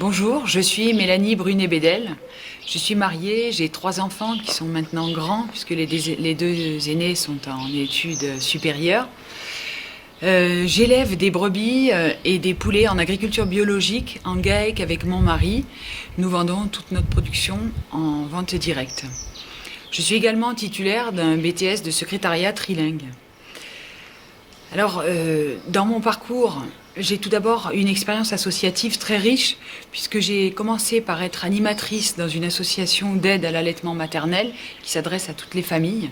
Bonjour, je suis Mélanie Brunet-Bédel. Je suis mariée, j'ai 3 enfants qui sont maintenant grands puisque les 2 aînés sont en études supérieures. J'élève des brebis et des poulets en agriculture biologique en GAEC avec mon mari. Nous vendons toute notre production en vente directe. Je suis également titulaire d'un BTS de secrétariat trilingue. Alors, dans mon parcours, j'ai tout d'abord une expérience associative très riche, puisque j'ai commencé par être animatrice dans une association d'aide à l'allaitement maternel qui s'adresse à toutes les familles.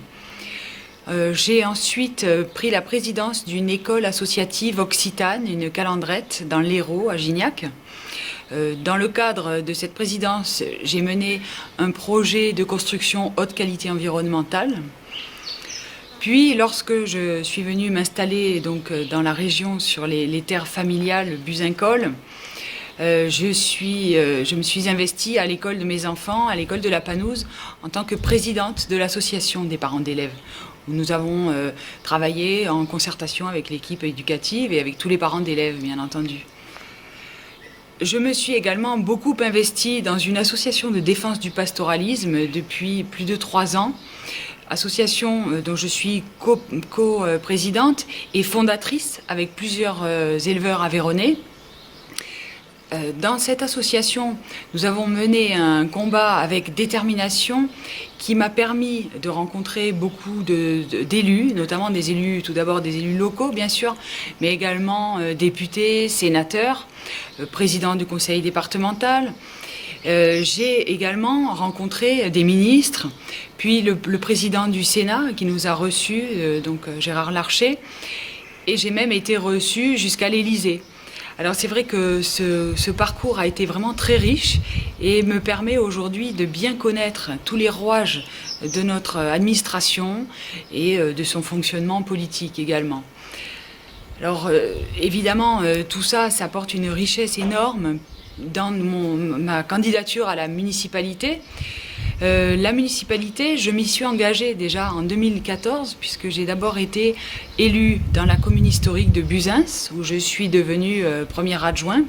J'ai ensuite pris la présidence d'une école associative occitane, une calandrette, dans l'Hérault, à Gignac. Dans le cadre de cette présidence, j'ai mené un projet de construction haute qualité environnementale. Puis, lorsque je suis venue m'installer donc dans la région sur les terres familiales buzincoles, je me suis investie à l'école de mes enfants, à l'école de la Panouse, en tant que présidente de l'association des parents d'élèves, où nous avons travaillé en concertation avec l'équipe éducative et avec tous les parents d'élèves, bien entendu. Je me suis également beaucoup investie dans une association de défense du pastoralisme depuis plus de 3 ans, association dont je suis co-présidente et fondatrice avec plusieurs éleveurs aveyronnais. Dans cette association, nous avons mené un combat avec détermination qui m'a permis de rencontrer beaucoup d'élus, notamment des élus, tout d'abord des élus locaux bien sûr, mais également députés, sénateurs, présidents du conseil départemental. J'ai également rencontré des ministres, puis le président du Sénat qui nous a reçus, donc Gérard Larcher, et j'ai même été reçue jusqu'à l'Élysée. Alors c'est vrai que ce parcours a été vraiment très riche et me permet aujourd'hui de bien connaître tous les rouages de notre administration et de son fonctionnement politique également. Alors évidemment tout ça apporte une richesse énorme dans ma candidature à la municipalité. La municipalité, je m'y suis engagée déjà en 2014, puisque j'ai d'abord été élue dans la commune historique de Buzens, où je suis devenue premier adjoint.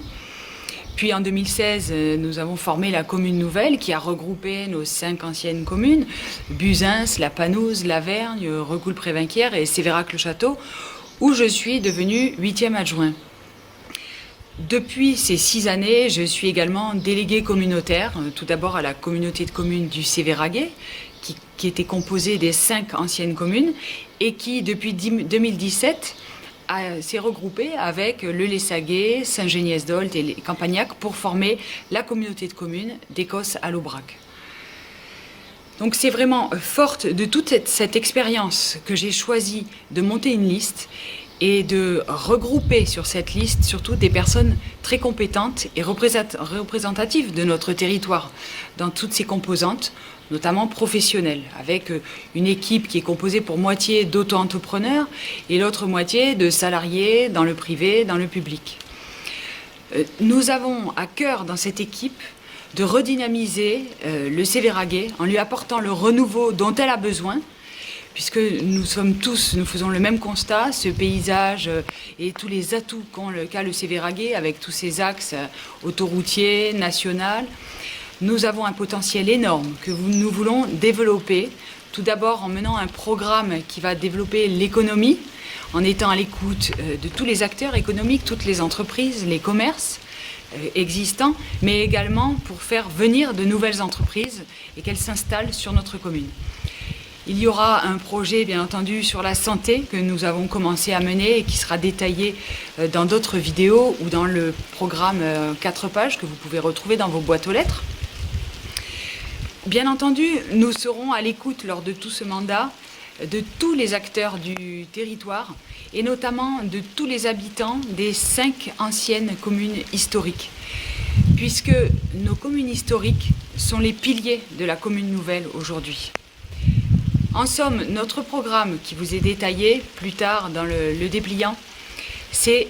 Puis en 2016, nous avons formé la commune nouvelle, qui a regroupé nos 5 anciennes communes, Buzens, la Panouse, l'Avergne, Recoul-Prévinquières et Sévérac-le-Château, où je suis devenue 8e adjoint. Depuis ces 6 années, je suis également déléguée communautaire, tout d'abord à la communauté de communes du Sévéraguais, qui était composée des 5 anciennes communes et qui, depuis 2017, s'est regroupée avec le Lessaguet, Saint-Géniès-d'Olt et les Campagnac pour former la communauté de communes d'Écosse à l'Aubrac. Donc c'est vraiment forte de toute cette expérience que j'ai choisi de monter une liste et de regrouper sur cette liste surtout des personnes très compétentes et représentatives de notre territoire dans toutes ses composantes, notamment professionnelles, avec une équipe qui est composée pour moitié d'auto-entrepreneurs et l'autre moitié de salariés dans le privé, dans le public. Nous avons à cœur dans cette équipe de redynamiser le Sévéraguais en lui apportant le renouveau dont elle a besoin, puisque nous faisons le même constat, ce paysage et tous les atouts qu'a le Sévéraguais avec tous ses axes autoroutiers, nationaux. Nous avons un potentiel énorme que nous voulons développer, tout d'abord en menant un programme qui va développer l'économie, en étant à l'écoute de tous les acteurs économiques, toutes les entreprises, les commerces existants, mais également pour faire venir de nouvelles entreprises et qu'elles s'installent sur notre commune. Il y aura un projet, bien entendu, sur la santé que nous avons commencé à mener et qui sera détaillé dans d'autres vidéos ou dans le programme 4 pages que vous pouvez retrouver dans vos boîtes aux lettres. Bien entendu, nous serons à l'écoute lors de tout ce mandat de tous les acteurs du territoire et notamment de tous les habitants des 5 anciennes communes historiques, puisque nos communes historiques sont les piliers de la commune nouvelle aujourd'hui. En somme, notre programme qui vous est détaillé plus tard dans le dépliant, c'est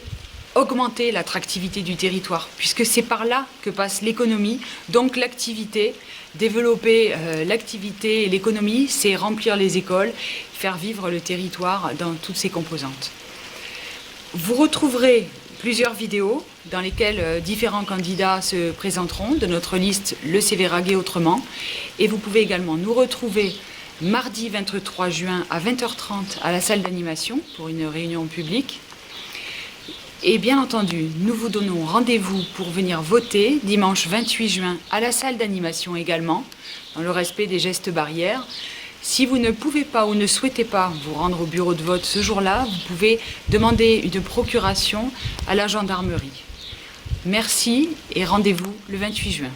augmenter l'attractivité du territoire, puisque c'est par là que passe l'économie, donc l'activité. Développer l'activité et l'économie, c'est remplir les écoles, faire vivre le territoire dans toutes ses composantes. Vous retrouverez plusieurs vidéos dans lesquels différents candidats se présenteront de notre liste Le CV Raguet Autrement. Et vous pouvez également nous retrouver mardi 23 juin à 20h30 à la salle d'animation pour une réunion publique. Et bien entendu, nous vous donnons rendez-vous pour venir voter dimanche 28 juin à la salle d'animation également, dans le respect des gestes barrières. Si vous ne pouvez pas ou ne souhaitez pas vous rendre au bureau de vote ce jour-là, vous pouvez demander une procuration à la gendarmerie. Merci et rendez-vous le 28 juin.